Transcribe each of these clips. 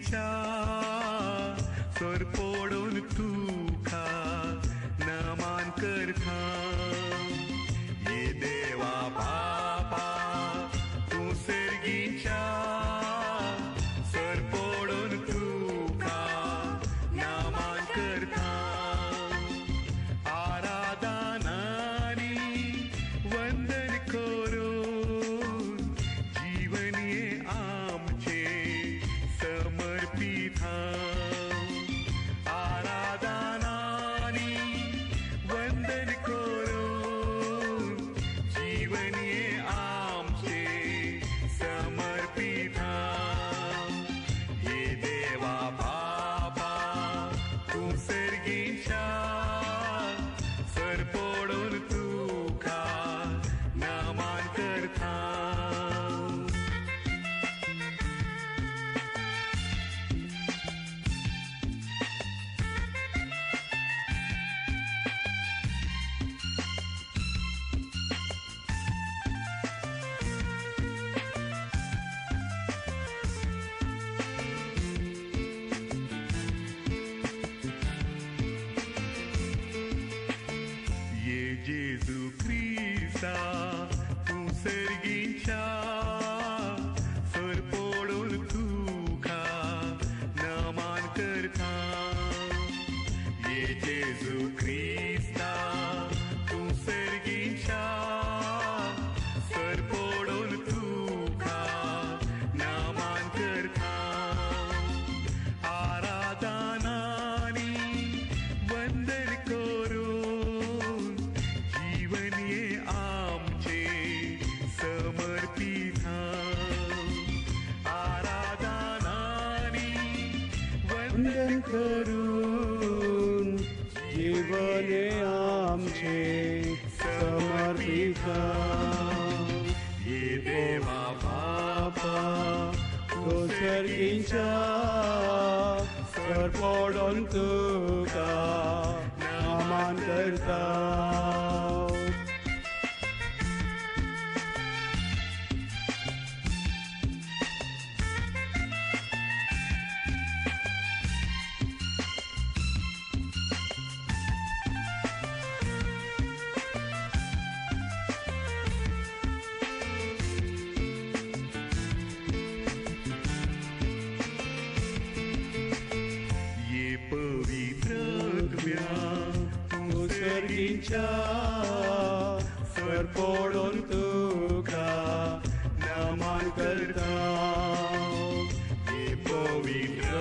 सर्गींच्या सोरपोडून तुका नमान करता ये देवा बापा तू सर्गींच्या सोरपोडून तुका नमान करता आराधनानी वंदन करून जीवन ये आमचे समर्पित आराधनानी वंदन करून जीवन ये आमचे समर्पित ये देवा बापा तू सर्गींच्या सरपोडून तुका नमान करता ये जेजू क्रिस्ता तू सर्गींच्या सरपोडून तुका नमान करता ये जेजू क्रिस्ता तू सर्गींच्या सरपोडून तुका नमान करता आराधनानी वंदन करून जीवन ये आमचे समर्पित आराधनानी वंदन करून जीवन आमचे समर्पित ये देवा बापा तो सर्गींच्या सरपोडून तुका नमान करता ये पवित्र तू सर्गींच्या सरपोडून तुका नमान करता ये पवित्र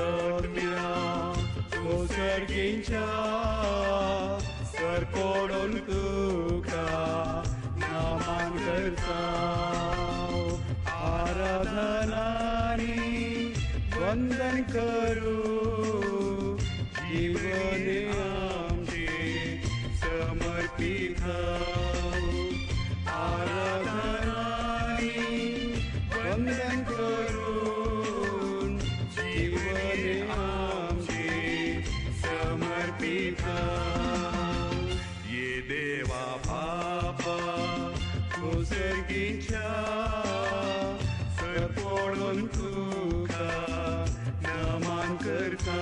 तो सर्गींच्या सरपोडून तुका नमान करता आराधनानी वंदन करू जीवन आमचे समर्पित आराधनानी वंदन करून जीवन आमचे समर्पित ये देवा बापा तो सर्गींच्या सरपोडून तुका नमान करता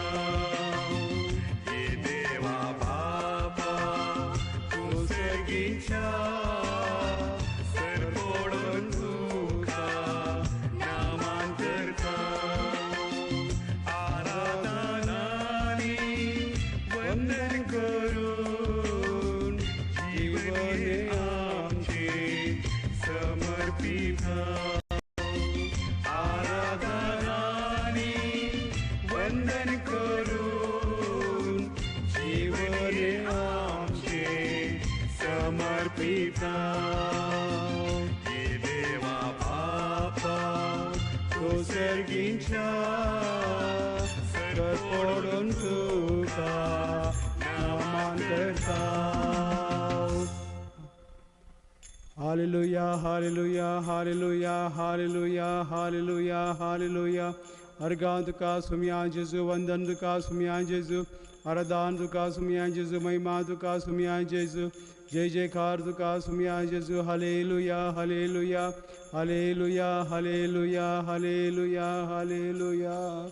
ये देवा बापा तो सर्गींच्या सरपोडून तुका नमान करता आराधनानी वंदन करून जीवन आमचे समर्पित आराधनानी वंदन करून जीवन आमचे समर्पित ये देवा बापा तो सर्गींच्या सरपोडून तुका नमान करता Hallelujah, hallelujah, hallelujah, hallelujah, hallelujah, hallelujah. Argan tuka sumyan Jesu, vandan tuka sumyan Jesu, aradan tuka sumyan Jesu, महिमा तुका sumyan Jesu. जय जयकार तुका sumyan Jesu. Hallelujah, hallelujah, hallelujah, hallelujah, hallelujah, hallelujah.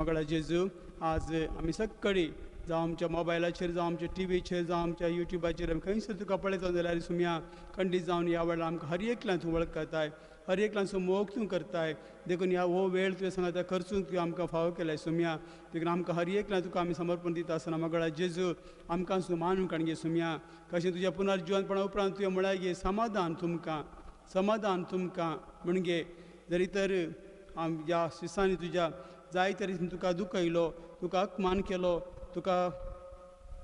Mangala जेजू आज आमी सकाळी जावं आमच्या मोबायलाचेर जावं आमच्या टीव्हीचेर जावं आमच्या युट्यूबाचेर आमी खंयसर तुका पळयता जाल्यार सुमया खंडीत जावन ह्या वेळार आमकां हर एकल्यान तूं वळखताय हर एकल्याचो मोग तूं करताय देखून ह्या हो वेळ तुवें सांगता खर्चूंक तुवें आमकां फावो केलाय सुमया देखून आमकां हर एकल्यान तुका आमी समर्पण दिता आसतना मंगळा जेजू आमकां तूं मानून काणगे सुमया कशें तुज्या पुनर्जिवनपणा उपरांत तुवें म्हळ्यार गे समाधान तुमकां म्हणजे जरी तर ह्या शिसांनी तुज्या जाय तरेन तुका दुखयलो तुका अपमान केलो तुका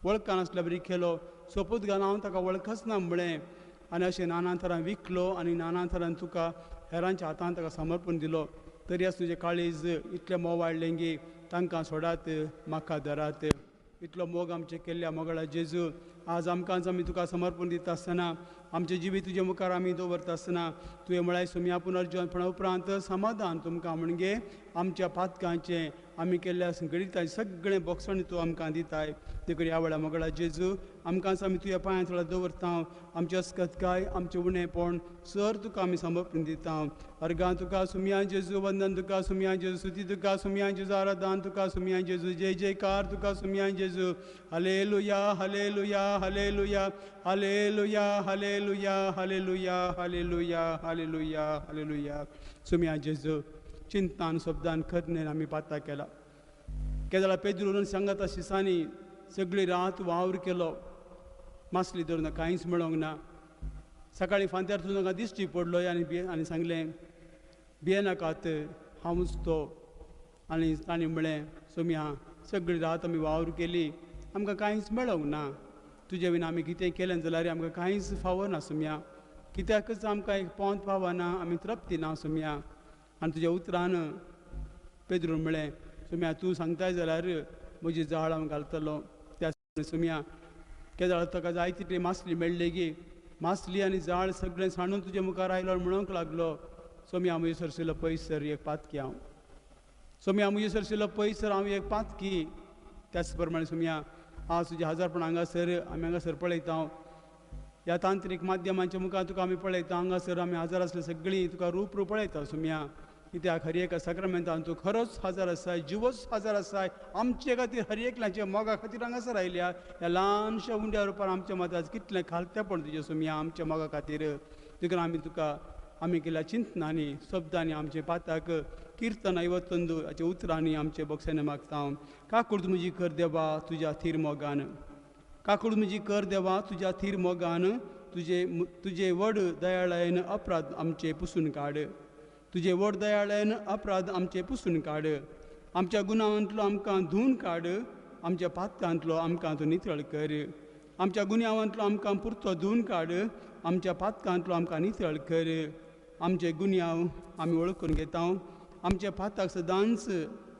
वळखा नासल्या बरी केलो सोपूत घालून हांव ताका वळखच ना म्हळें आनी अशें नाना तरान विकलो आनी नाना तरान तुका हेरांच्या हातांत ताका समर्पण दिलो तरी आस तुजें काळीज इतलें मोग वाडलें गी तांकां सोडात म्हाका धरात इतलो मोग आमचे केल्ल्या मोगळा जेजू आज आमकांच आमी तुका समर्पण दिता आसतना आमचें जिवीत तुजे मुखार आमी दवरता आसतना तुवें म्हळ्यार सुमया पुनर्जिवनपणा उपरांत समाधान तुमकां म्हणजे आमच्या पातकांचें आमी केल्ल्या गणिताचें सगळें बोगसण तूं आमकां दिताय देखून ह्या वेळार मोगळा जेजू आमकांच आमी तुज्या पांयां थोडा दवरता आमची अस्कतकाय आमचें उणेंपण सर तुका आमी समर्पण दिता अर्गां तुका सुमया जेजू वंदन तुका सुमया जेजू स्तुती तुका सुमया जेजू आराधन तुका सुमया जेजू जय जयकार तुका सुमया जेजू हालेलुया हालेलुया हालेलुया हालेलुया हालेलुया हालेलुया हालेलुया हालेलुया हालेलुया सुमया जेजू चिंतान शब्दान खतनेन आमी पाता केला केदळा पेद्रून सांगता शिसांनी सगळी रात वावर केलो मासली धरून कांयच मेळोंक ना सकाळी फांत्यार तूं ताका दिश्टी पडलो आनी सांगलें भियेनाकात हांवूच तो आनी ताणें म्हळें सुमया सगळी रात आमी वावर केली आमकां कांयच मेळोंक ना तुजे विना आमी कितें केलें जाल्यार आमकां कांयच फावो ना सुमया कित्याकच आमकां एक पोंत पावना आमी तृप्ती ना सुमया आनी तुज्या उतरान पेद्रून म्हळें सुमया तूं सांगताय जाल्यार म्हजी जाळ हांव घालतलो त्या सुमया केदाळ ताका जाय तितली मासली मेळ्ळी गी मासली आनी जाळ सगळें सांडून तुजे मुखार आयलो म्हणूंक लागलो सोम्या म्हजे सरशिल्लो पयस सर एक पातकी हांव सोम्या म्हजे सरशिल्लो पयस सर हांव एक पातकी त्याच प्रमाणे सोम्या आज तुजे हजारपण हांगासर आमी हांगासर पळयता ह्या तांत्रीक माध्यमांच्या मुखार तुका आमी पळयता हांगासर आमी हजार आसली सगळीं तुका रूप पळयता सुमया कित्याक हर एका सक्रामेंतान तूं खरोच हजार आसाय जिवच हजार आसाय आमचे खातीर हर एकल्याचे मोगा खातीर हांगासर आयल्या ह्या ल्हानशा उंड्या रुपार आमच्या मतांत कितलें खालतेपण तुजें सुमया आमच्या मोगा खातीर देखून आमी तुका आमी केल्या चिंतनांनी शब्दांनी आमचे पाताक किर्तन ऐवतंदू हाच्या उतरांनी आमचे बक्षांनी मागता काकूड म्हजी कर देवा तुज्या थीर मोगान काकूड म्हजी कर देवा तुज्या थीर मोगान तुजे व्हड दयाळायन अपराध आमचे पुसून काड तुजे व्हड दयाळायन अपराध आमचे पुसून काड आमच्या गुन्यांतलो आमकां धुवन काड आमच्या पातकांतलो आमकां तूं नितळ कर आमच्या गुन्यांतलो आमकां पुरतो धुवन काड आमच्या पातकांतलो आमकां नितळ कर आमचे गुन्यांव आमी वळखून घेता आमच्या पाताक सदांच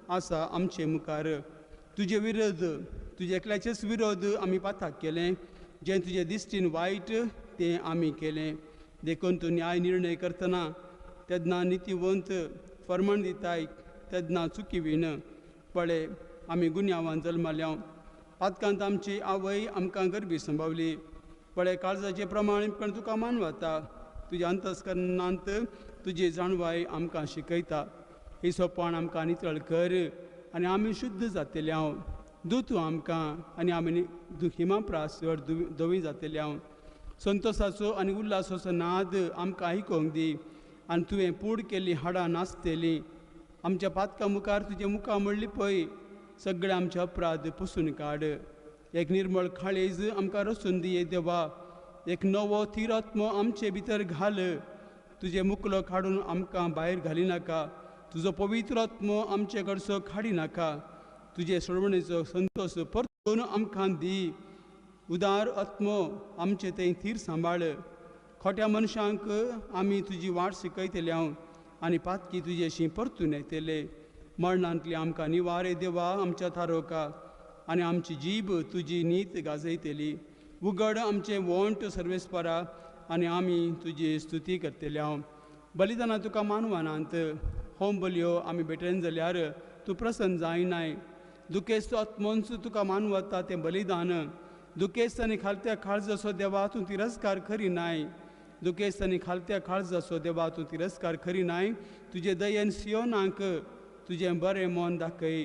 आसा आमचे मुखार तुजे विरोध तुजे एकल्याचेच विरोध आमी पाताक केलें जें तुजे दिश्टीन वायट तें आमी केलें देखून तूं न्याय निर्णय करतना तेन्ना नितीवंत फर्मण दिताय तेन्ना चुकिवीन पळय आमी गुन्यांवान जल्माल्या पातकांत आमची आवय आमकां गरबी संभावली पळय काळजाचे प्रमाणीपण तुका मानवता तुज्या अंतस्करणांत तुजी जाणवाय आमकां शिकयता ही सोपण आमकां नितळ कर आनी आमी शुद्ध जातले हांव दूत आमकां आनी आमी हिमाप्रासवर दवी जातले हांव संतोशाचो आनी उल्हासाचो नाद आमकां आयकोंक दी आनी तुवें पूड केल्ली हाडां नासतेली आमच्या पातका मुखार तुजे मुखार म्हणली पळय सगळे आमचे अपराध पुसून काड एक निर्मळ काळीज आमकां रचून दिये देवा एक नवो तिरात्मो आमचे भितर घाल तुजे मुकलो काडून आमकां भायर घालिनाका तुजो पवित्र आत्मो आमचे कडचो काडी नाका तुजे सोडवणेचो संतोश परतून आमकां दी उदार आत्मो आमचे तें थीर सांबाळ खोट्या मनशांक आमी तुजी वाट शिकयतले हांव आनी पातकी तुजेशी परतून येतले मरणांतली आमकां निवारे देवा आमच्या थारोका आनी आमची जीब तुजी नीत गाजयतली उगड आमचें वोंट सर्वेस्परा आनी आमी तुजी स्तुती करतले हांव बलिदानां तुका मानवानांत होम बलयो आमी भेटन जाल्यार तूं प्रसन्न जायनाय दुखेस्त आत्मोंच तुका मानवता तें बलिदान दुखेस्त आनी खालत्या काळजाचो देवा तूं तिरस्कार करिनाय दुखेस्त आनी खालत्या काळजाचो देवा तूं तिरस्कार करिनाय तुजे दयेन सियोनाक तुजें बरें मोन दाखय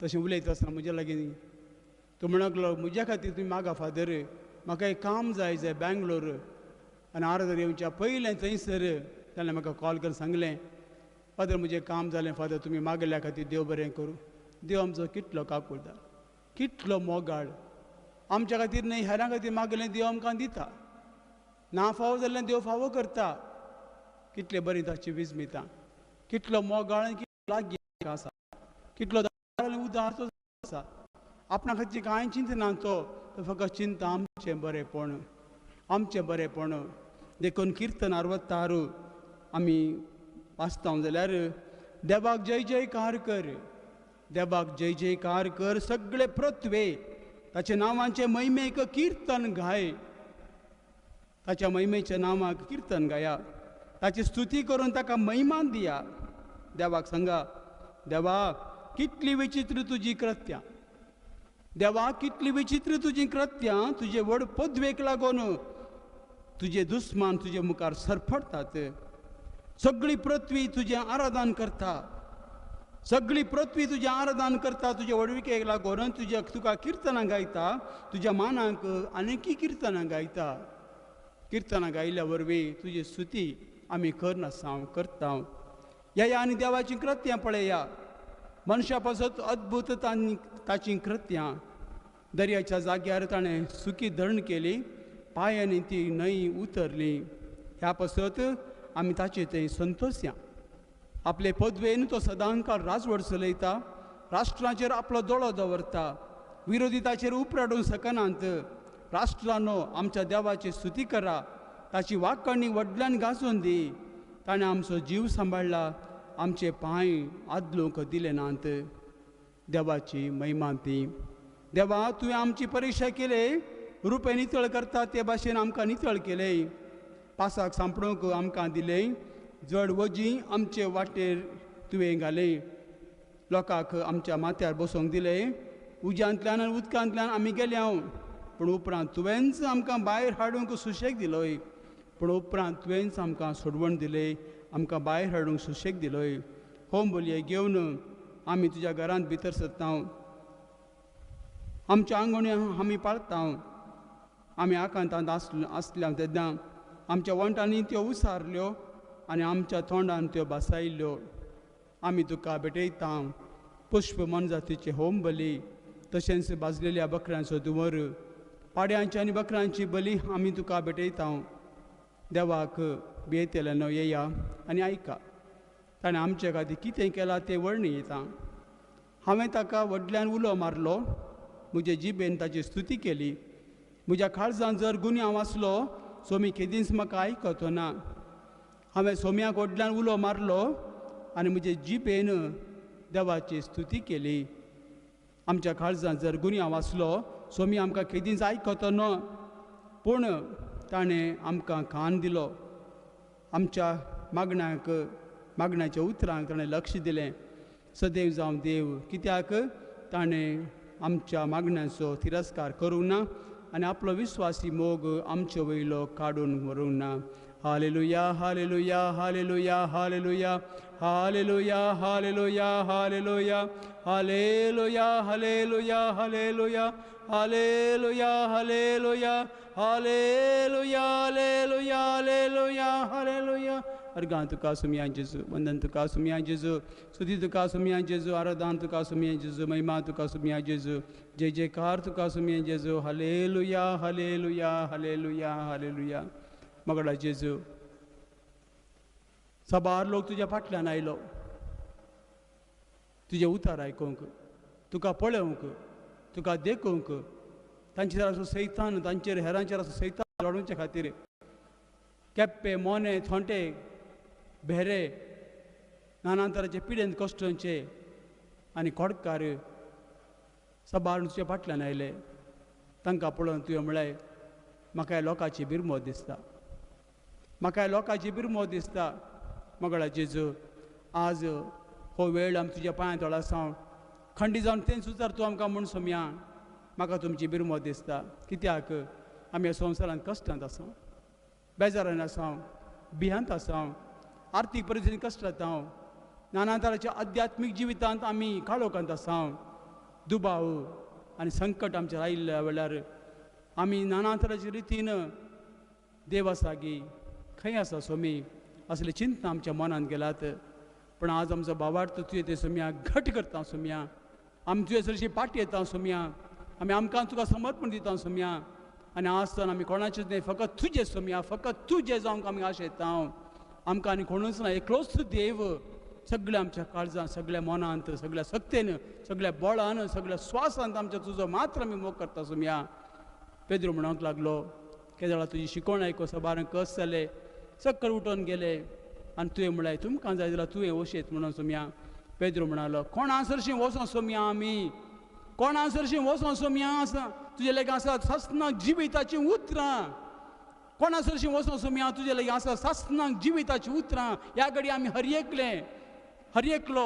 तशें उलयता आसतना म्हज्या लागीं तो म्हणकलो म्हज्या खातीर तुमी मागा फादर म्हाका एक काम जाय बँगलोर आनी आर्दर येवच्या पयलें थंयसर ताणें म्हाका कॉल करून सांगलें फादर म्हजें काम जालें फादर तुमी मागल्या खातीर देव बरें करूं. देव आमचो कितलो काकूळदार, कितलो मोगाळ. आमच्या खातीर न्ही हेरां खातीर मागलें देव आमकां दिता. ना फावो जाल्यार देव फावो करता. कितलें बरें ताची विस्मितां, कितलो मोगाळ आनी कितलो लागी आसा, कितलो उदार तो आसा. आपणा खातीर कांय चिंतना तो फकत चिंता आमचें बरेंपण, आमचें बरेंपण. देखून किर्तन 66 आमी वाचता जाल्यार देवाक जय जयकार कर, देवाक जय जयकार कर, सगळे पृथ्वे ताच्या नांवांचे महिमेक किर्तन गाय. ताच्या महिमेच्या नांवाक किर्तन गाया, ताची स्तुती करून ताका महिमान दिया. देवाक सांगा देवा कितली विचित्र तुजी कृत्यां, देवा कितली विचित्र तुजी कृत्यां. तुजे व्हड पदवेक लागून तुजे दुस्मान तुजे मुखार सरपडटात. सगळी पृथ्वी तुजें आराधन करता, सगळी पृथ्वी तुजें आराधन करता. तुजे व्हडविकेक लागून तुका किर्तनां गायता, तुज्या मानाक आनीकय किर्तनां गायता. किर्तनां गायल्या वरवीं तुजी स्तुती आमी करता. या आनी देवाची कृत्यां पळया. मनशा पासत अद्भुत ताची कृत्यां. दर्याच्या जाग्यार ताणें सुकी धरण केली, पांयांनी ती न्हंय उतरली. ह्या पासत आमी ताचे थंय संतोशया. आपले पदवेन तो सदांकाळ राजवट चलयता, राष्ट्रांचेर आपलो दोळो दवरता, विरोधी ताचेर उपराडूंक शकनात. राष्ट्रांनो आमच्या देवाची स्तुती करा, ताची वाकणी व्हडल्यान गाजोवन दी. ताणें आमचो जीव सांबाळला, आमचे पांय आदलूंक दिले नात. देवाची महिमा दी. देवा तुवें आमची परीक्षा केले, रुपे नितळ करता ते भाशेन आमकां नितळ केले. पासाक सांपडूंक आमकां दिले, जड वजी आमचे वाटेर तुवें घाले. लोकांक आमच्या माथ्यार बसोवंक दिले, उज्यांतल्यान आनी उदकांतल्यान आमी गेल्या. पूण उपरांत तुवेंच आमकां भायर हाडूंक सुशेग दिलोय. पूण उपरांत तुवेंच आमकां सोडवण दिले, आमकां भायर हाडूंक सुशेग दिलोय. होम बोलये घेवन आमी तुज्या घरांत भितर सरता. आमच्या आंगण्यो आमी पाळटा. आमी आकांतांत आसल्या तेन्ना आमच्या वंटांनी त्यो उसारल्यो आनी आमच्या तोंडान त्यो भासायल्ल्यो. आमी तुका भेटयता पुष्प मनजातीचे होम बली, तशेंच भाजलेल्या बकऱ्यांचो दुवर, पाड्यांची आनी बकऱ्यांची बली आमी तुका भेटयता. देवाक भियेतल्यान येया आनी आयका. ताणें आमचे खातीर कितें केलां तें वर्णयता. हांवें ताका व्हडल्यान उलो मारलो, म्हजे जिबेन ताची स्तुती केली. म्हज्या काळजांत जर गुन्यांव आसलो, सोमी केदींच म्हाका आयकतो ना. हांवें सोम्याक व्हडल्यान उलो मारलो आनी म्हजे जिबेन देवाची स्तुती केली. आमच्या काळजांत जर गुन्यांव आसलो, सोमी आमकां केदींच आयकतो ना. पूण ताणें आमकां कान दिलो. आमच्या मागण्याच्या उतरांक ताणें लक्ष दिलें. सदैव जावं देव, कित्याक ताणें आमच्या मागण्यांचो तिरस्कार करूंक ना आनी आपलो विस्वासी मोग आमचे वयलो काडून व्हरूंक ना. हालेलुया हालेलुया हालेलुया हालेलुया हालेलुया हालेलुया हालेलुया हालेलुया हालेलुया हालेलुया हालेलुया हालेलुया हालेलुया हालेलुया हालेलुया हालेलुया. अर्गां तुका सुमया जेजू, वंदन तुका सुमया जेजू, स्तुती तुका सुमया जेजू, आराधन तुका सुमया जेजू, महिमा तुका सुमया जेजू, जय जयकार तुका सुमया जेजू. हालेलुया हालेलुया हालेलुया हालेलुया. मगडा जेजू, सबार लोक तुज्या फाटल्यान आयलो तुजे उतार आयकूंक, तुका पळोवंक, तुका देखूंक. तांचेर असो सैतान, तांचेर हेरांचेर असो सैतान जोडूंचे खातीर केप्पे, मोने, थोंटे, भेरे, नाना तरांचे पिडेंत कश्टांचे आनी खोडकार सबार तुज्या फाटल्यान आयले. तांकां पळोवन तुवें म्हळें म्हाका ह्या लोकांची बिरमोद दिसता, म्हाका ह्या लोकांची बिरमोद दिसता. मगळा जेजू, आज हो वेळ आमी तुज्या पांया तळ आसा. खंडी जावन तें सुद्दां तूं आमकां म्हूण सोम्या म्हाका तुमची बिरमोद दिसता. कित्याक आमी ह्या संवसारांत कश्टांत आसा, बेजारान आसा, भियांत आसा, आर्थीक परिस्थितींत कश्टांत आसा, नाना तरांच्या आध्यात्मीक जिवितांत आमी काळोखांत आसा. दुबाव आनी संकट आमचेर आयिल्ल्या वेळार आमी नाना तरेच्या रितीन देवा सागी खंय आसा स्वामी असले चिंतना आमच्या मनान गेलात. पण आज आमचो भावार्थ तुवें ते सोम्या घट करता सोम्या. आमी तुवें चडशी पाटी येता सोम्या. आमी आमकां तुका समर्पण दिता सोम्या. आनी आसतना आमी कोणाचेच न्ही फकत तुजें सोम्या. फकत तुजें जावंक आमी आशेता. आमकां आनी कोणूच ना एकलोच देव सगळ्या आमच्या काळजांत सगळ्या मनांत सगळ्या सत्तेन सगळ्या बळान सगळ्या स्वासांत आमच्या तुजो मात्र आमी मोग करता सोम्या. पेद्रू म्हणूंक लागलो केदे वेळार तुजी शिकोवण आयको सबार कस जाले सक्कळ उठोन गेले आनी तुवें म्हळ्यार तुमकां जाय जाल्यार तुवें वशेत म्हणून सोम्या. पेद्रू म्हणालो कोणा सरशीं वचों सोम्या आमी कोणा सरशीं वचों सोम्या आसा तुजे लेगीत आसा सस्नाक जिविताचीं उतरां. कोणा सरशीं वचों सोम्या तुजे लेगीत आसा सस्नाक जिविताचीं उतरां. ह्या घडी आमी हरयेकलो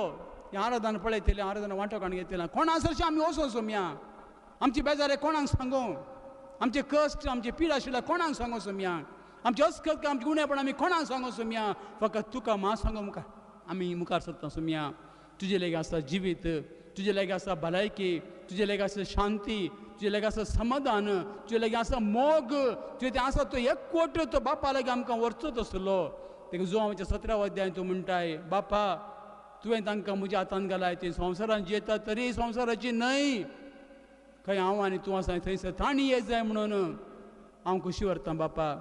हें आराधना पळयतलें आराधना वांटोकान घेतलें. कोणा सरशीं आमी वचों सोम्या. आमची बेजारे कोणाक सांगू. आमचे कश्ट आमचे पीड आशिल्ल्या कोणाक सांगू सोम्या. आमचे अस्कत आमचे गुणेपण आमी कोणाक सांगू सोम्या. फकत तुका मा सांगू मुखार आमी मुखार सरता सोम्या. तुजे लेगीत आसा जिवीत तुजे लेगीत आसा भलायकी तुजे लेगीत आसा शांती तुजे लेगीत आसा समाधान तुजे लेगीत आसा मोग तुजे ते आसा तो एकवट तो बापा लागीं आमकां व्हरचोच आसलो. तेका जो आमच्या 17व्या अध्यायान तो म्हणटाय बापा तुवें तांकां म्हज्या हातान घालाय ते संवसारान जियेता तरी संवसाराची न्हय खंय हांव आनी तूं आसा थंयसर ताणी ये जाय म्हणून हांव खुशी व्हरता बापा.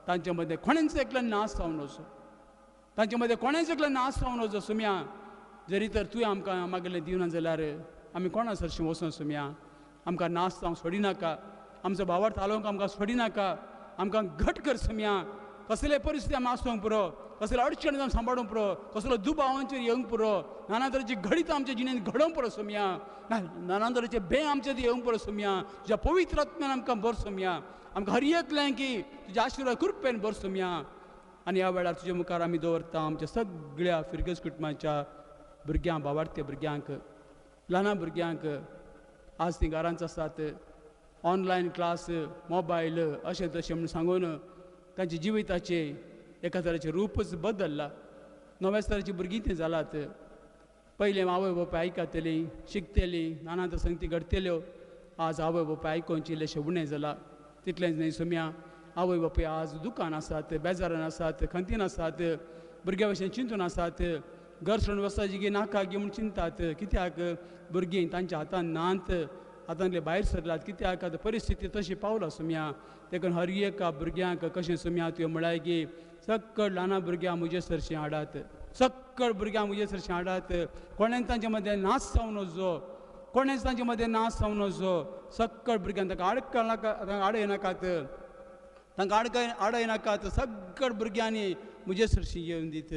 तांचे मदें कोणेंच एकल्यान नास जावन वचो. तांचे मदें कोणेंच एकल्यान नास जावन वचो सोम्या. जरी तर तुवें आमकां मागलें दिवना जाल्यार आमी कोणा सरशीं वचों सोम्या. आमकां नास जावंक सोडिनाका. आमचो भावार्थ आलोवंक आमकां सोडिनाका. आमकां घट कर सोम्या. कसले परिस्थिती आमी आसूंक पुरो कसले अडचण जावन सांबाळूंक पुरो कसलो दुबावांचेर येवंक पुरो नाना तरेची घडीत आमच्या जिणेंत घडोवंक पुरो सोम्या. नाना तरेचे भे आमचे येवंक पुरो सोम्या. तुज्या पवित्र आत्म्यान आमकां भर सोम्या. आमकां हर एकलें की तुज्या आशिर्वाद कृपेन भर सोम्या. आनी ह्या वेळार तुजे मुखार आमी दवरता आमच्या सगळ्या फिरगस कुटुंबाच्या भुरग्यांक भावार्थी भुरग्यांक ल्हान भुरग्यांक आज तीं घरांच आसात ऑनलायन क्लास मोबायल अशें तशें म्हणून सांगून तांच्या जिविताचे एका तरेचें रूपच बदल्ला. नव्याच तरेची भुरगीं तीं जालात. पयलें आवय बापाय आयकतलीं शिकतलीं नाना तर संगती घडतल्यो. आज आवय बापाय आयकोवची इल्लेशें उणें जाला. तितलेंच न्हय सोम्या आवय बापाय आज दुकान आसात बेजारान आसात खंतीन आसात भुरग्या भशेन चिंतून आसात. घर सोडून वचपाची गी नाका गी म्हूण चिंतात. कित्याक भुरगीं तांच्या हातान नात हातांतले भायर सरलात. कित्याक आतां परिस्थिती तशी पावला सोम्या. देखून हर एका भुरग्यांक कशें सोम्या तुवें म्हळाय की सक्कळ ल्हान भुरग्यां म्हजे सरशीं हाडात. सक्कळ भुरग्यां म्हजे सरशीं हाडात. कोणेंच तांचे मदें नास जावन वचो. कोणेंच तांचे मदें नास जावन वचो. सक्कळ भुरग्यांक तांकां आडयनाकात. तांकां आडयनाकात. सक्कळ भुरग्यांनी म्हजे सरशीं येवन दीत.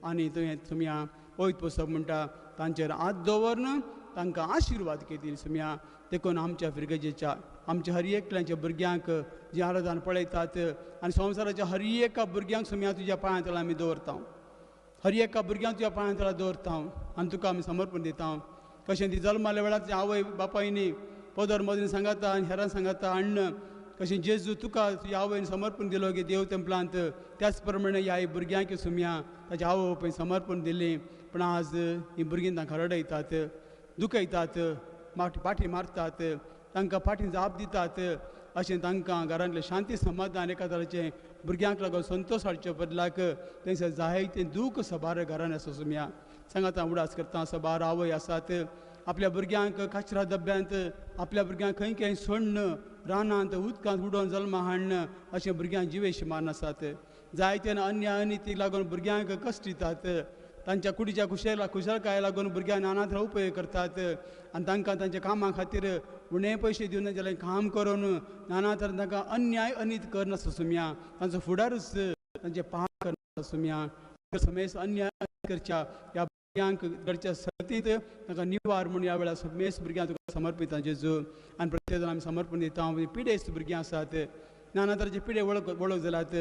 आनी तुवें सोम्या वयत पसप म्हणटा तांचेर हात दवरन तांकां आशिर्वाद घेतली सोम्या. देखून आमच्या फिरगजेच्या आमच्या हर एकल्याच्या भुरग्यांक जी आराधना पळयतात आनी संवसाराच्या हर एका भुरग्यांक सोम्या तुज्या पांयां तळा आमी दवरता. हर एका भुरग्यांक तुज्या पांयां तळा दवरता आनी तुका आमी समर्पण दिता. कशें ती जल्माल्या वेळार आवय बापायनी पदर मदीं सांगाता आनी हेरांक सांगाता अण्ण कशें जेजू तुका तुज्या आवयन समर्पण दिलो गे देव तेंपलांत त्याच प्रमाणे ह्या भुरग्यांक सोम्या ताच्या आवय बापायन समर्पण दिलें. पण आज हीं भुरगीं तांकां रडयतात दुखयतात पाटी मारतात तांकां फाटीं जाप दितात. अशें तांकां घरांतलें शांती समाधान एका तरेचें भुरग्यांक लागून संतोश हाडचे बदलाक थंयसर जायतें दूख सबार घरान आसा सोम्या. सांगाता उडास करता सबार आवय आसात आपल्या भुरग्यांक कचरा डब्यांत आपल्या भुरग्यांक खंय खंय सोडन रानांत उदकांत उडोवन जल्मा हाडन अशें भुरग्यांक जिवेश मान आसात. जायते अन्याय अनितीक लागून भुरग्यांक कश्ट दितात. तांच्या कुडीच्या खुशालकाय लागून भुरग्यांक नाना तरेन उपयोग करतात आनी तांकां तांच्या कामा खातीर उणें पयशे दिवन जाल्यार काम करून नाना तरेन तांकां अन्याय अनीत करनासता सोम्या. तांचो फुडारूच तांचे पाप करनासता सोम्या. समेस अन्याय करच्या ह्या भुरग्यांक घडच्या सतींत तांकां निवार म्हूण ह्या वेळार समेस भुरग्यांक तुका समर्पिता जेजू. आनी प्रत्येक जाण आमी समर्पण दिता. पिडेस्त भुरगीं आसात नाना तरेचे पिडे वळख जाल्यात.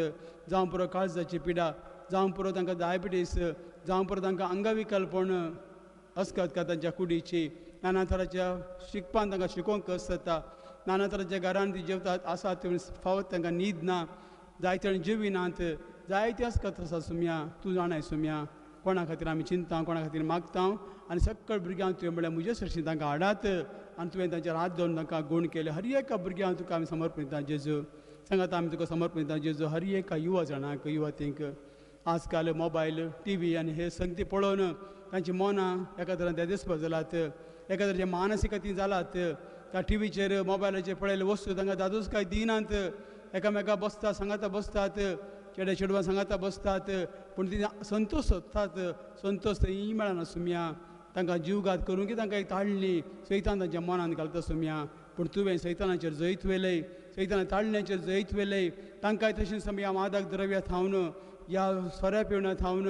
जावं पुरो काळजाची पिडा जावं पुरो तांकां डायबिटीस जावं पुरो तांकां अंगविकलपण अस्कत तांच्या कुडीची नाना तराच्या शिकपान तांकां शिकोवंक कस जाता. नाना तराच्या घरान ती जेवतात आसात फावत तांकां न्हीद ना. जायते जाण जेविनात. जायते अस्कत आसा सोम्या. तूं जाणाय सोम्या कोणा खातीर आमी चिंता कोणा खातीर मागता आनी सक्कळ भुरग्यांक तुवें म्हळ्यार म्हजे सरशीं तांकां हाडात आनी तुवें तांचेर हात दवरून तांकां गूण केले. हर एका भुरग्यांक तुका आमी समर्पिता जेजू. सांगात आमी तुका समर्पिता जेजू हर एका युवा जाणांक युवतींक आजकाल मोबायल टी व्ही आनी हे संगती पळोवन तांची मनां एका तरेन ते दिसपाक जालात. एका तरेचे मानसिकतेन जालात. त्या टी व्हीचेर मोबायलाचेर पळयल्ले वस्तू तांकां दादूच काय दिनात. एकामेका बसतात सांगाता बसतात. चेडे चेडवां सांगाता बसतात. पूण ती संतोश सोदतात. संतोश थंय मेळना सुम्या. तांकां जीवघात करून की तांकां एक ताळणी सैतान तांच्या मनान घालता सुम्या. पूण तुवें सैतानाचेर जैत वेलय. सैतान ताळण्याचेर जैत वेलय. तांकांय तशें सुम्या मादक द्रव्य थावन ह्या सोऱ्या पिवण्या थावन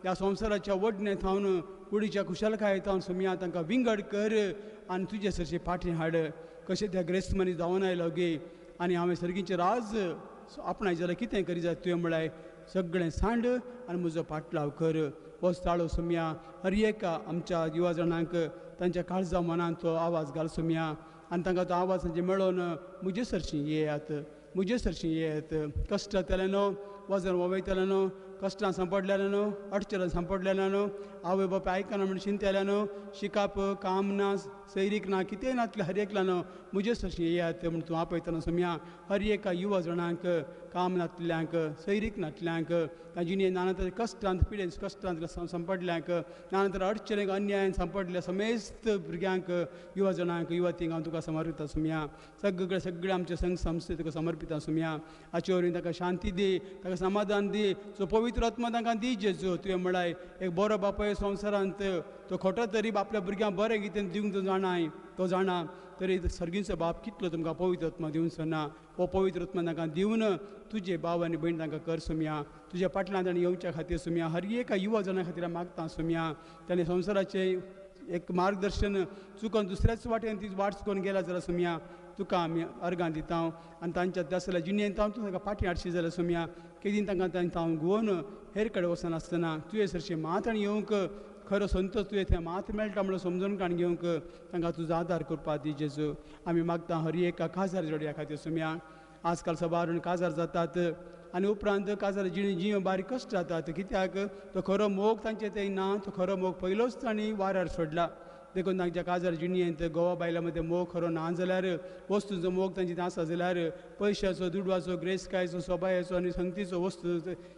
ह्या संवसाराच्या वडणे थावन कुडीच्या खुशालकाये थावन सुम्या तांकां विंगड कर आनी तुजे सरचे फाटीं हाड. कशें त्या ग्रेस्त मनीस जावन आयलो गे आनी हांवें सर्गीचें राज आपणाय जाल्यार कितें करी जाय तुवें म्हळ्यार सगळें सांड आनी म्हजो पाटलाव कर. होच ताळो सुम्या हर एका आमच्या युवा जाणांक तांच्या काळजा मनान तो आवाज घाल सुम्या आनी तांकां तो आवाज तांचे मेळोन म्हजे सरशीं येयात. म्हजे सरशीं येयात. कश्ट जातलें न्हू. वजन वोवयतलें न्हू. कश्टां सांपडलेलें न्हू. अडचणां सांपडलेलें न्हू. आवय बापाय आयकना म्हण चिंतलें न्हू. शिकाप काम ना सैरीक ना कितेंय नातलें हर एकल्या न्हू. म्हजे सरशीं येयात म्हूण तूं आपयतना सुम्या हर एका युवा जाणांक काम नातल्यांक सैरीक नातल्यांक जिणेंत नाना तरेन कश्टांत पिडेन कश्टांत सांपडल्यांक नाना तरेन अडचणेक अन्यायान सांपडल्या समेस्त भुरग्यांक युवा जाणांक युवतींक हांव तुका समर्पिता सुम्या. सगळे आमचे संघ संस्थे तुका समर्पिता सुम्या. हाचे वरवीं ताका शांती दी. ताका समाधान दी. सो पवित्र आत्मा तांकां दी जेजू. तुवें म्हळाय एक बरो बापाय संवसारांत तो खोटो तरी आपल्या भुरग्यांक बरें कितें दिवंक तो जाणाय तो जाणा तरी सर्गीचो बाप कितलो तुमकां पवित्र आत्मा दिवंक ना. हो पवित्र आत्मा तांकां दिवन तुजे भाव आनी भयण तांकां कर सुम्या. तुज्या फाटल्यान ताणें येवच्या खातीर सुम्या हर एका युवा जाणां खातीर मागता सुम्या. ताणें संवसाराचें एक मार्गदर्शन चुकोवन दुसऱ्याच वाटेन ती वाट चुकोवन गेला जाल्यार सुम्या तुका आमी अर्गां दिता आनी तांच्या त्या जाल्यार जिणेंत हांव तूं तांकां फाटीं हाडशी जाल्यार सुम्या केदीन तांकां हांव घुवन हेर कडेन वचनासतना तुवें सरशी मात आनी येवंक खरो संतोश तुवें थंय मात मेळटा म्हणून समजून काण घेवंक तांकां तुजो आदार करपा दी जेजू. आमी मागता हर एका काजार जोडया खातीर सुम्या. आजकाल सबारून काजार जातात आनी उपरांत काजार जीव बारीक कश्ट जातात. कित्याक तो खरो मोग तांचे थंय ना. तो खरो मोग पयलोच तांणी वाऱ्यार सोडला. देखून तांच्या काजार जिणयेंत गोवा बायला मदें मोग खरो ना जाल्यार वस्तूंचो मोग तांचे आसा जाल्यार पयशाचो दुडवाचो ग्रेस्कायचो सोबायाचो आनी संगतीचो वस्तू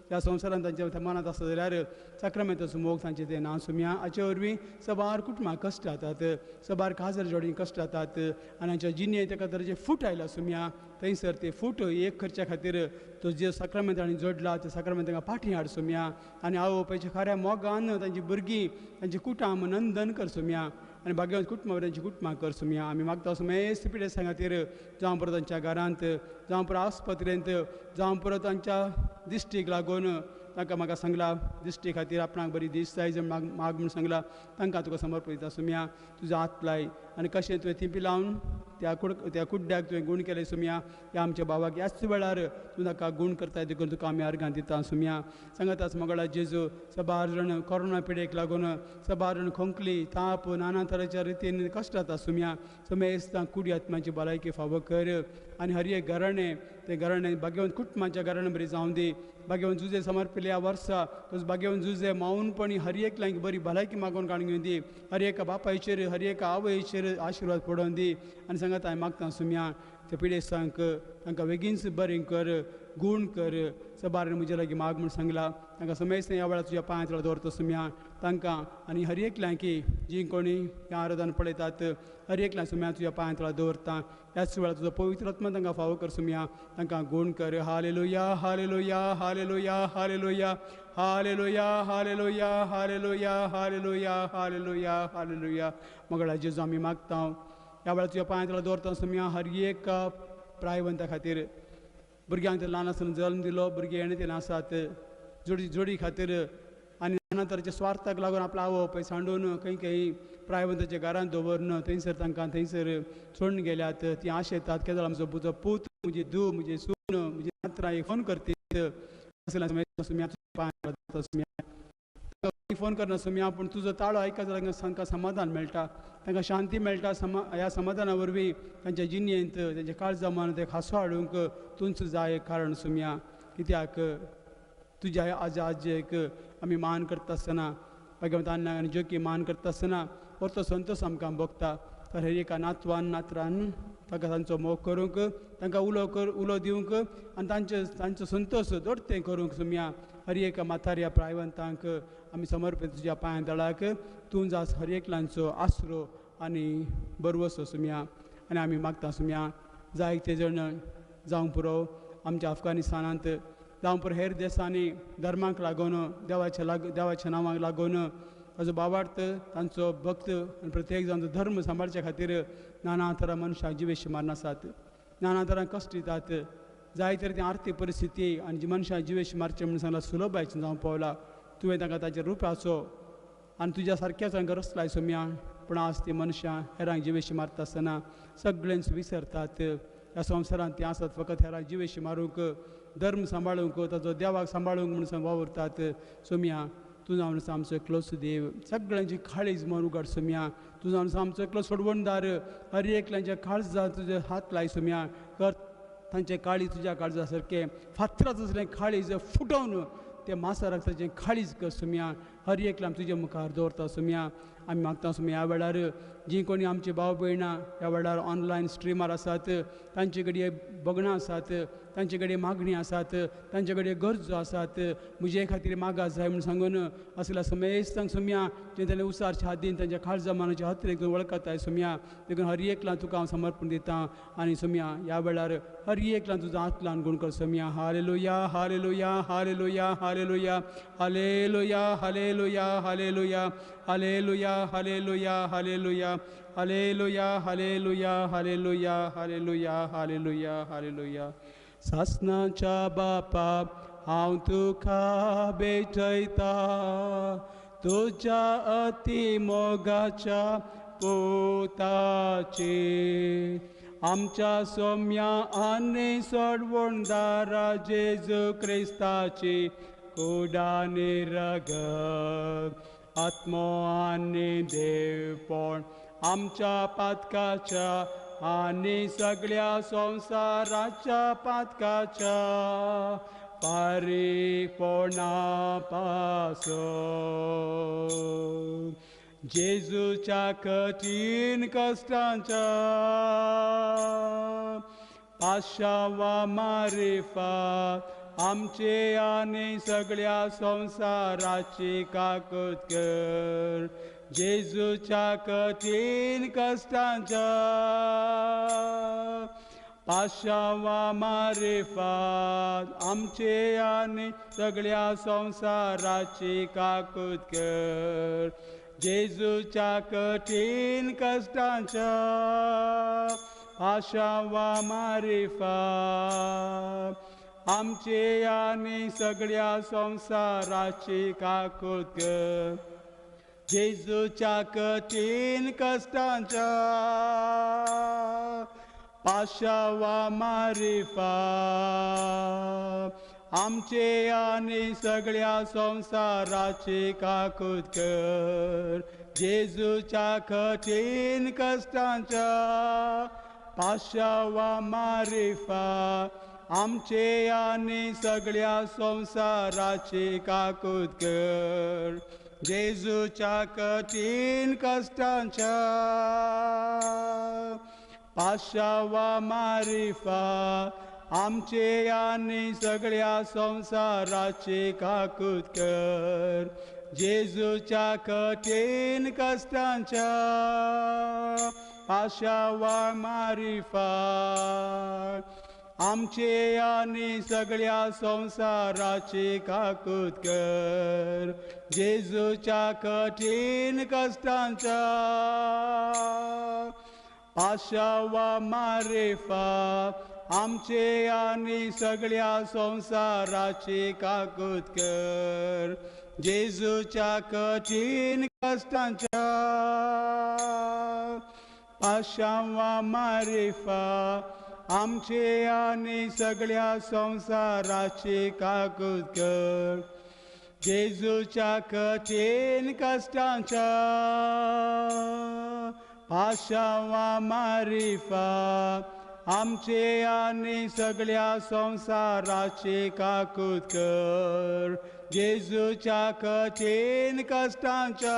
ह्या संवसारांत तांच्या मनांत आसा जाल्यार साक्रामेंताचो मोग तांचे थंय ना सुम्या. हाचे वरवीं सबार कुटुंबाक कश्ट जातात. सबार काजार जोडीं कश्ट जातात आनी हांच्या जिणयेंत एका तरेचे फूट आयला सुम्या. थंयसर ते फूट एक करच्या खातीर तो जे साक्रामेंत ताणें जोडला ते साक्रामेंत तांकां फाटीं हाड सुम्या. आनी आवय बापायच्या खऱ्या मोगान तांची भुरगीं तांची कुटांब नंदन कर सुम्या. आनी भाग्यवंत कुटुंबा तांची कुटुंबां कर सुम्या. आमी मागता समेस्त पिडेस्तां खातीर जावं परत तांच्या घरांत जावं परत आस्पत्रेंत जावं परत तांच्या दिश्टीक लागून तांकां म्हाका सांगला दिश्टी खातीर आपणाक बरी दीस जाय माग म्हूण सांगला तांकां तुका समर्पिता सुम्या. तुजो हात लाय आनी कशें तुवें थिंपी लावन त्या कुड्ड्याक तुवें गूण केलें सुम्या. ह्या आमच्या बाबाक ह्याच वेळार तूं ताका गूण करताय देखून तुका आमी अर्गां दिता सुम्या. सांगाताच मोगळा जेजू सबार जाण कोरोना पिडेक लागून सबार जाण खोंकली ताप नाना तरेच्या रितीन कश्ट जाता सुम्या. समेस्त कुडी आत्म्याची भलायकी फावो कर आनी हर एक घराणें ते घराणें भाग्यवंत कुटुंबाच्या घराणें बरी जावं दी. भाग्यवंत जुजे समर्पिल्ल्या ह्या वर्सा तुज भाग्यवंत जुजे मावूनपणी हर एकल्यांक बरी भलायकी मागून काडून घेवन दी. हर एका बापायचेर हर एका आवयचेर आशिर्वाद पडोवन दी. आनी सांगात हांवें मागता सुम्या त्या पिडेस्तांक तांकां बेगीनच बरें कर गूण कर सबार म्हजे लागीं माग म्हूण सांगला. तांकां समेस्त ह्या वेळार तुज्या पांयां दवरता सुम्या. तांकां आनी हर एकल्यांकी जी कोणी ह्या आराधन पळयतात हर एकल्यांक सुम्या तुज्या पांयां दवरता. ह्याच वेळार तुजो पवित्र आत्मा तांकां फावो कर सुम्या. तांकां गूण कर. हालेलुया हालेलुया हालेलुया हालेलुया हालेलुया हालेलुया हालेलुया हालेलुया हालेलुया हालेलुया. मोगळा जेजू आमी मागता ह्या वेळार तुज्या पांयां दवरता सुम्या. हर एका प्रायवंता खातीर भुरग्यांक तर ल्हान आसतना जल्म दिलो भुरगीं येणे ते आसात जोडी खातीर आनी नाना तरेच्या स्वार्थाक लागून आपलो आवय बापाय सांडून खंय प्रायवंताच्या घरांत दवरन थंयसर तांकां थंयसर सोडून गेल्यात. ती आशेतात केदो आमचो म्हजो पूत म्हजी धूव म्हजी सून म्हजी नात्रां एक फोन करतात फोन करना सुम्या. पूण तुजो ताळो आयकता जाल्यार तांकां समाधान मेळटा तांकां शांती मेळटा. ह्या समाधाना वरवीं तांच्या जिणयेंत तांच्या काळजा मन ते हांसो हाडूंक तुंच जाय कारण सुम्या. कित्याक तुज्या आजा आजेक आमी मान करता आसतना भाग्यवंत आनी जोकी मान करता आसतना परतो संतोश आमकां भोगता. तर हे एका नातरान ताका तांचो मोग करूंक तांकां उलो दिवंक आनी तांचो संतोश दोडतें करूंक सुम्या हर एका म्हाताऱ्या प्रायवंतांक आमी समर्पीत तुज्या पांय तळाक तूं जास हर एकल्यांचो आसरो आनी बरवसो सुम्या आनी आमी मागता सुम्या जायते जण जावंक पुरो आमच्या अफगानिस्तानांत जावं पुरो हेर देशांनी धर्मांक लागून देवाच्या नांवाक लागून ताजो बाबार्थ तांचो भक्त आनी प्रत्येक जाण धर्म सांबाळच्या खातीर नाना तरां मनशाक जिवेशी मारून आसात नाना तरां कश्ट दितात जाय तरेन आर्थीक परिस्थिती आनी जी मनशाक जिवेशी मारचें म्हणून सांगला सुलभ आयचें जावं पावला तुवें तांकां ताचेर रुपाचो आनी तुज्या सारक्याच हांकां रचलाय सोम्या पूण आज ती मनशां हेरांक जिवेशी मारता आसतना सगळ्यांच विसरतात ह्या संवसारांत ती आसात फकत हेरांक जिवेशी मारूंक धर्म सांबाळूंक ताचो देवाक सांबाळूंक म्हणून वावुरतात सोम्या तूं जावन आसा आमचो एकलोच देव सगळ्यांची काळीज म्हूण उगड सोम्या तूं जावन आसा आमचो एकलो सोडवणदार हर एकल्यांच्या काळजांत तुजे हात लाय सोम्या कर तांचे काळीज तुज्या काळजा सारकें फातराच असलें काळीज फुटोवन ते मासा रक्ताचें काळीज कर सोम्या हर एकल्यां तुजे मुखार दवरता सोम्या आमी मागता सोम्या ह्या वेळार जी कोणी आमची भाव भयणां ह्या वेळार ऑनलायन स्ट्रिमार आसात तांचे कडेन बगणां आसात तांचे कडेन मागणी आसात तांचे कडेन गरजो आसात म्हजे खातीर मागास जाय म्हूण सांगून असल्या समेस्तांक सोम्या जे ताणें उसारच्या हातीन तांच्या काळजा मानाच्या हत्रेक वळखताय सोम्या देखून हर एकल्यां तुका हांव समर्पण दितां आनी सोम्या ह्या वेळार हर एकल्यां तुजो हातलान गुण कर सोम्या हालेलुया हालेलुया हालेलुया हालेलुया हालेलुया हालेलुया हालेलुया हालेलुया हालेलुया हालेलुया हालेलुया हालेलुया हालेलुया हालेलुया हालेलुया हालेलुया सासनाच्या बापा हांव तुका भेटयता तुज्या अति मोगाच्या पोताचे आमच्या सोम्या आनी सोडवणदारा जेजू क्रिस्ताची कुडानी रगत आत्मो आनी देवपण आमच्या पातकाच्या आनी सगळ्या संवसाराच्या पातकाच्या पारीपोणा पासो जेजूच्या कठीण कश्टांच्या पाशावा मारिफात आमचे आनी सगळ्या संवसाराची काकूत कर जेजूच्या कठीण कश्टांच्या पाशावा मारिफात आमचे आनी सगळ्या संवसाराची काकूत कर जेजूच्या कठीण कश्टांच्या पाशावा मारिफात आमचे आनी सगळ्या संवसाराची काकूत कर जेजूच्या कठीण कश्टांच्या पाशावा मारिफात आमचे आनी सगळ्या संवसाराची काकूत कर जेजूच्या कठीण कश्टांच्या पाशावा मारिफात आमचे आनी सगळ्या संवसाराची काकूत कर जेजूच्या कठीण कश्टांच्या पाशावा मारिफात आमचे आनी सगळ्या संवसाराची काकूत कर जेजूच्या कठीण कश्टांच्या पाशावा मारिफात आमचे आनी सगळ्या संवसाराची काकूत कर जेजूच्या कठीण कश्टांच्या पाशावा मारिफात आमचे आनी सगळ्या संवसाराची काकूत कर जेजूच्या कठीण कश्टांच्या पाशावा मारिफात आमचे आनी सगळ्या संवसाराची काकूत कर जेजूच्या कठीण कश्टांच्या पाशावा मारिफात आमचे आनी सगळ्या संवसाराची काकूत कर जेजूच्या कठीण कश्टांच्या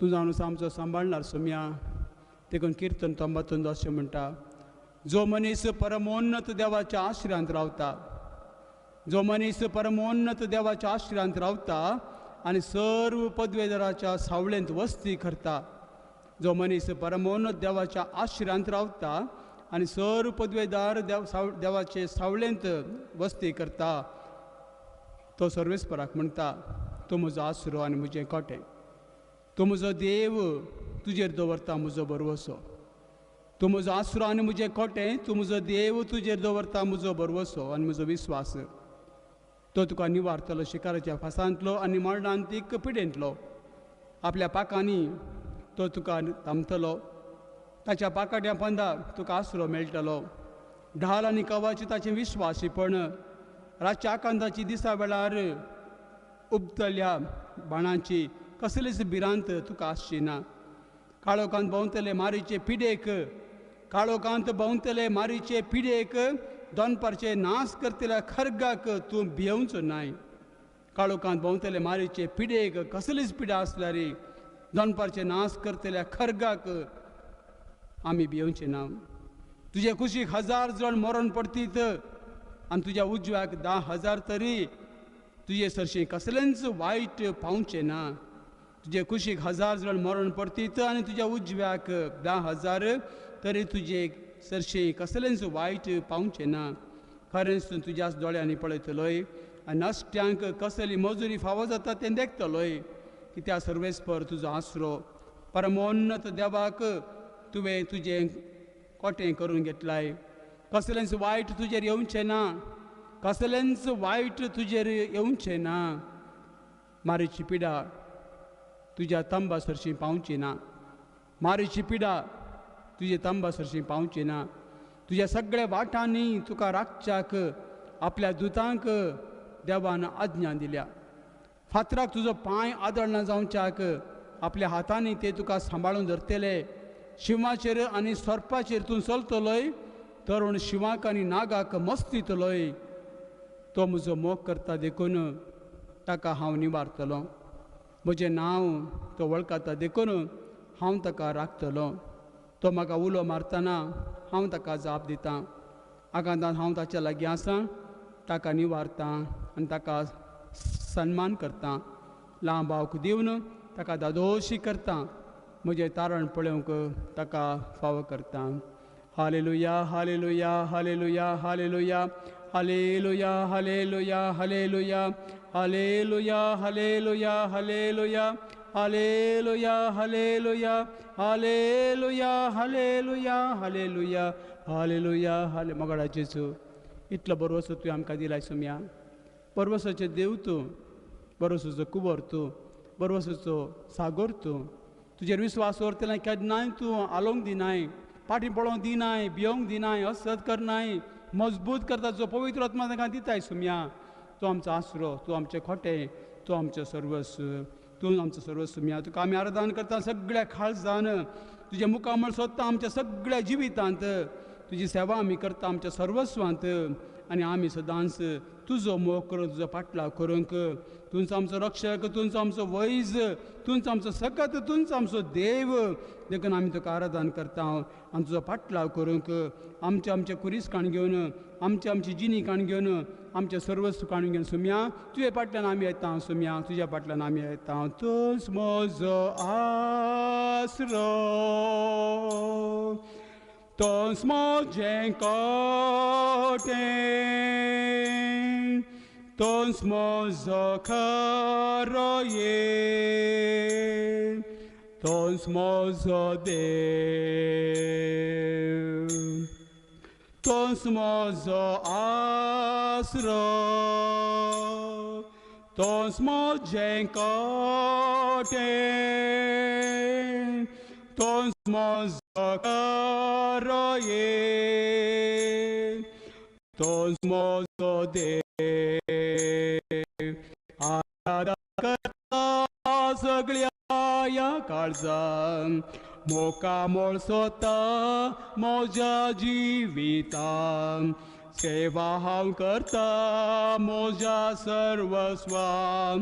तूं जावन आमचो सांबाळणार सोम्या देखून किर्तन 92 अशें म्हणटा, जो मनीस परमोन्नत देवाच्या आश्रयांत रावता, जो मनीस परमोन्नत देवाच्या आश्रयांत रावता आनी सर्व पदवेदाराच्या सावळेंत वस्ती करता, जो मनीस परमोन्नत देवाच्या आश्रयांत रावता आनी सर्व पदवेदार देवाचे सावळेंत वस्ती करता, तो सर्वेस्पराक म्हणटा, तो म्हजो आसरो आनी म्हजें कोटें, तो म्हजो देव, तुजेर दवरता म्हजो बरवसो. तूं म्हजो आसरो आनी म्हजें कोटें, तूं म्हजो देव, तुजेर दवरता म्हजो बरवसो आनी म्हजो विस्वास. तो तुका निवारतलो शिकाराच्या फासांतलो आनी मरणांतीक पिडेंतलो. आपल्या पाकांनी तो तुका थांबतलो, ताच्या पाकाट्या पंदार तुका आसरो मेळटलो. ढाल आनी कवच ताचें विश्वासीपण, रातच्या आकांताची दिसा वेळार उबतल्या बाणांची कसलीच भिरांत तुका आसची ना. काळोखांत भोंवतले मारीचे पिडेक, काळोखांत भोंवतले मारीचे पिडेक, दोनपारचे नाश करतल्या खरगाक तूं भियेवचो नाय. काळोखांत भोंवतले मारीचे पिडेक कसलीच पिडा आसल्यार दोनपारचे नाश करतल्या खरगाक आमी भियेवचे ना. तुजे कुशीक 1000 जण मरण पडटीत आनी तुज्या उजव्याक 10,000 तरी तुजे सरशी कसलेंच वायट पावचें ना. तुजे कुशीक 1000 जण मरण पडटीत आनी तुज्या उजव्याक 10,000 तरी तुजे सरशी कसलेंच वायट पावचें ना. खरेंच तूं तुज्याच दोळ्यांनी पळयतलोय आनी नश्ट्यांक कसली मजुरी फावो जाता तें देखतलोय. कित्या सर्वेस्पर तुजो आसरो, परमोन्नत देवाक तुवें तुजें कोटें करून घेतलाय. कसलेंच वायट तुजेर येवचें ना, कसलेंच वायट तुजेर येवचें ना. मारीची पिडा तुज्या तंबा सरशी पावची ना, मारीची पिडा तुजे तंबा सरशी पावची ना. तुज्या सगळ्या वाटांनी तुका राखच्याक आपल्या दुतांक देवान आज्ञा दिल्या. फातराक तुजो पांय आदळना जावच्याक आपल्या हातांनी ते तुका सांबाळून धरतले. शिवाचेर आनी सर्पाचेर तूं चलतलोय, तरुण शिवाक आनी नागाक मस्तितलोय. तो म्हजो मोग करता देखून ताका हांव निवारतलो. म्हजें नांव तो वळखता देखून हांव ताका राखतलो. तो म्हाका उलो मारतना हांव ताका जाप दितां. आकांतांत हांव ताच्या लागीं आसां, ताका निवारतां आनी ताका सन्मान करतां. ल्हान भावक दिवन ताका दादोशी करतां. म्हजें तारण पळोवंक ताका फावो करतां. हालेलुया, हालेलुया, हालेलुया, हालेलुया, हालेलुया, हालेलुया, हालेलुया, हालेलुया, हालेलुया, हालेलुया, हालेलुया, हालेलुया, हालेलुया, हालेलुया, हालेलुया, हालेलुया, हाले. मोगाडा जेजू, इतलो बरवसो तुवें आमकां दिलाय सोम्या. बरवसाचें देव तूं, बरवसाचो कुबर तूं, बरवसाचो सागोर तूं. तुजेर विस्वास दवरतले केन्नाय तूं आलोवंक दिनाय, फाटीं पळोवंक दिनाय, भियोंक दिनाय, असत करनाय. मजबूत करता तुजो पवित्र आत्मा ताका दिताय सोम्या. तूं आमचो आसरो, तूं आमचें खोटें, तूं आमचें सर्वस्व, तूं आमचो सर्वस्व सोम्या. तुका आमी आराधना करता सगळ्या काळजान. तुजे मुखामळ सोदता आमच्या सगळ्या जिवितांत. तुजी सेवा आमी करता आमच्या सर्वस्वांत. आनी आमी सदांच तुजो मोग करून तुजो पाटलाव करूंक. तूंच आमचो रक्षक, तूंच आमचो वैज, तूंच आमचो सकत, तूंच आमचो देव. देखून आमी तुका आराधना करता आनी तुजो पाटलाव करूंक. आमचे कुरीस काण घेवन, आमची जिनी काण घेवन, आमचे सर्वस्व काण घेवन सोम्या तुजे फाटल्यान आमी येता. सोम्या तुज्या फाटल्यान आमी येता. तूंच म्हजो आसरो, तोंच म्हजें कोटें, तोंच म्हजो खरो येळ, तोंच म्हजो देव, तोंच म्हजो आसरो, तोंच म्हजें कोटें, तोंच म्हजो खरो येळ, तोंच म्हजो देव. सगळ्या या काळजान मोकामोळ सोता म्हज्या जिवितान. सेवा हांव करता म्हज्या सर्वस्वान.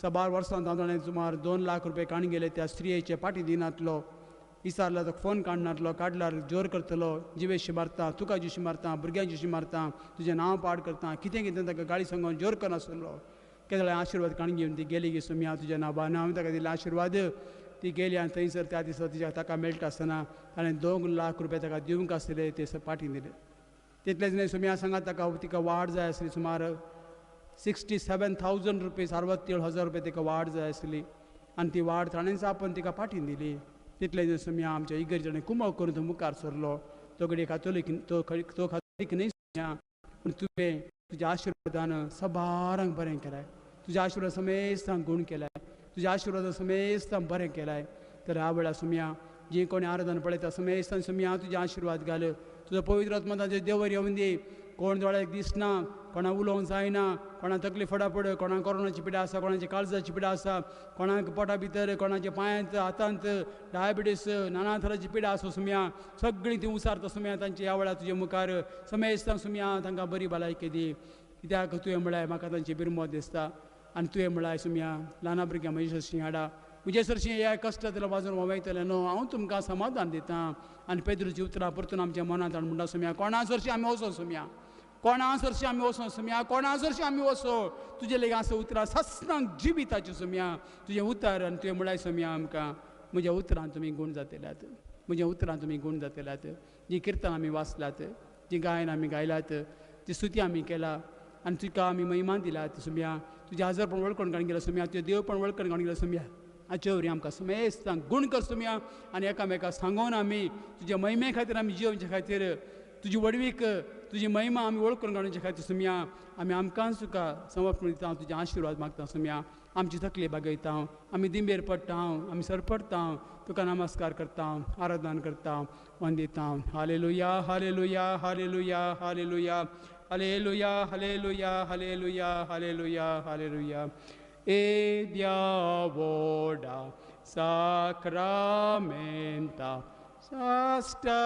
साबार वर्सां तांदळे सुमार 2 लाख रुपये काणी गेले त्या स्त्रियेचे पाटी दिनातलो विचारला तो फोन काडनातलो काडल्यार जोर करतलो जिवेशी मारता तुका जिशी मारता भुरग्यां जिशी मारता तुजें नांव पाड करता कितें कितें ताका गाडी सांगून जोर करनासलो केदळे आशिर्वाद काणी घेवन ती गेली की सुमी हांव तुज्या नांवान हांवें ताका दिले आशिर्वाद ती गेली आनी थंयसर त्या दिसा तिच्या ताका मेळटा आसतना ताणें 2 लाख रुपये ताका दिवंक आसले ते पाटीन दिले तितलेच न्हय सुम्या सांगात ताका तिका वाड जाय आसली सुमार 67,000 रुपीज 67,000 रुपये तिका वाड जाय आसली आनी ती वाड ताणेंच आपण तिका पाठीन दिली तितले दिस सुम्या आमच्या इगर्जेने कुंभ करून तो मुखार सरलो तो घडी कातोलीक तो कातोलीक न्हय सुम्या पूण तुवें तुज्या आशिर्वादान सबारांक बरें केलाय तुज्या आशिर्वाद समेस्तांक गूण केलाय तुज्या आशिर्वाद समेस्तांक बरें केलाय तर ह्या वेळार सुम्या जी कोणी आराधना पळयता समेस्तान सुम्या हांव तुजें आशिर्वाद घाल तुजो पवित्र आत्मा ताजे देवर येवन दी कोण दोळ्याक दिसना कोणा उलोवंक जायना कोणा तकली फडाफड कोणा कोरोनाची पिडा आसा कोणाची काळजाची पिडा आसा कोणाक पोटा भितर कोणाच्या पांयांत हातांत डायबिटीस नाना तरांची पिडा आसा सुम्या सगळीं ती उसारता सुम्या तांची ह्या वेळार तुजे मुखार समेस्तांक सुम्या तांकां बरी भलायकी दी कित्याक तुवें म्हळ्यार म्हाका तांची बिरमत दिसता आनी तुवें म्हळ्यार सुम्या ल्हाना भुरग्यां म्हजे सरशी हाडा म्हजे सरशी ह्या कश्टांतलो वाजून वयतले न्हू हांव तुमकां समाधान दितां आनी पेद्रूची उतरां परतून आमच्या मनांत हाडून म्हणटा सुम्या कोणा सरशी आमी वचो सुम्या कोणा सरशी आमी वचो सुम्या कोणा सरशी आमी वचो तुजे लेगीत आसा उतरां सस्नांक जिविताची सुम्या तुजें उतर आनी तुवें म्हळ्यार सुम्या आमकां म्हज्या उतरां तुमी गूण जातल्यात म्हज्या उतरां तुमी गूण जातल्यात जी किर्तन आमी वाचल्यात जी गायन आमी गायल्यात ती स्तुती आमी केला आनी तुका आमी महिमान दिल्यात सुम्या तुजें आजारपण वळखून काडून गेला सुम्या तुजें देवपण वळखून काडून गेला सुम्या आचेवरी आमकां समेस्तांक गूण कर सुम्या आनी एकामेकाक सांगून आमी तुज्या महिमे खातीर आमी जिवचे खातीर तुजी वडवीक तुजी महिमा आमी वळखून काडूचे खातीर सुम्या आमी आमकांच तुका समर्पण दिता तुजे आशिर्वाद मागता सुम्या आमची तकली बागयता आमी दिंबेर पडटा आमी सरपडटा तुका नमस्कार करता आराधना करता वंदिता हालेलुया हालेलुया हालेलुया हालेलुया हालेलुया हालेलुया हालेलुया हालेलुया hallelujah e diavoda sacramenta sastagnaman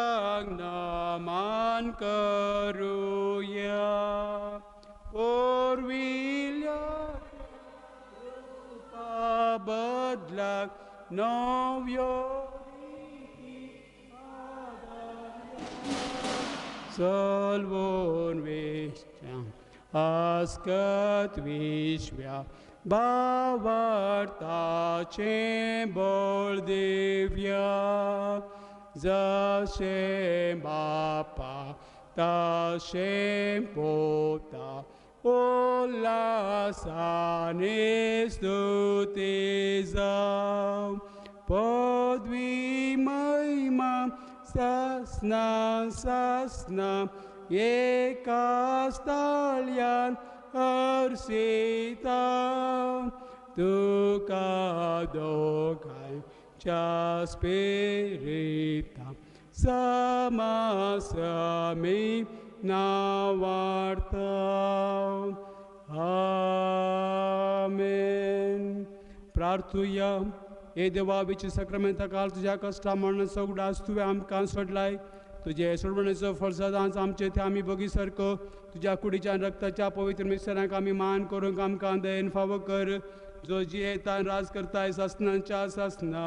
karuya porvilya rupa badlak novyo salvon vishya askat vishya Bavartace boldivia Zashem Bapa Tashem Pota Ola Sanis Dutiza Podvi Maima Sasna Sasna Yekastalyan Arsita Tuka Dokai Cha Spirita Samasami Navarta Amen. प्रार्थुया हे देवा विची सक्रामेंता काल तुझ्या कष्टा म्हणून सगळाच तुवें आमकां सोडलाय तुझे सोडवणेचो फळ सदांच आमचे ते आमी बगी सारको तुझ्या कुडीच्या रक्ताच्या पवित्र मिश्रणाक आमी मान करूंक आमकां दयेन फावो कर जो जियेता राज करताय ससनांच्या ससना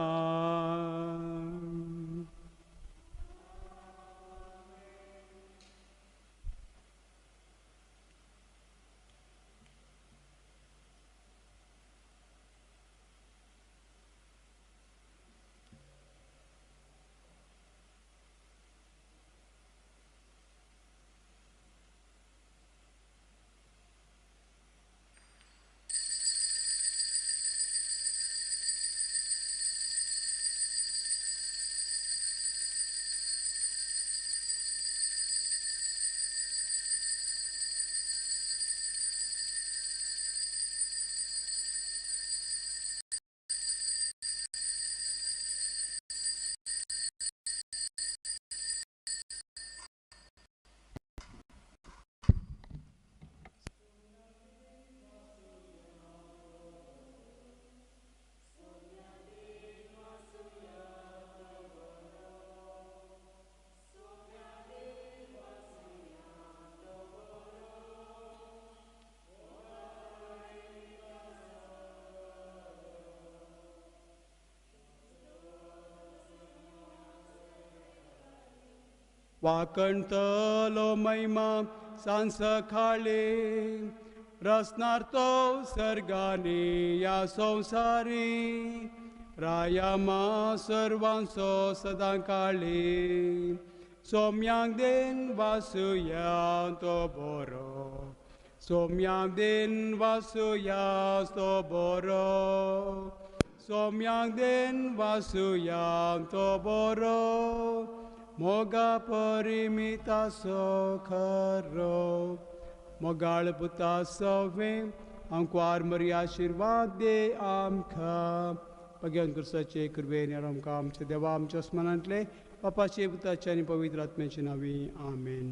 वाकणतलो महिमा सांस खाले रसनार्तो सर्गाने या संसारी रायामा सर्वांसो सदा काळे सोम्यांक देन वासुया तो बरो सोम्यांक देन वासुया तो बरो सोम्यांक देन वासुया तो बरो मोगा परिमिता खरो मोगाळ पुता सवे आमकां मरी आशिर्वाद दे आमकां भगवान कृष्णाचे कृपेन आमकां आमचे देवा आमच्या स्मरणांतले बापाचे पुताचे आनी पवित्र आत्म्याचे नांवी आमेन.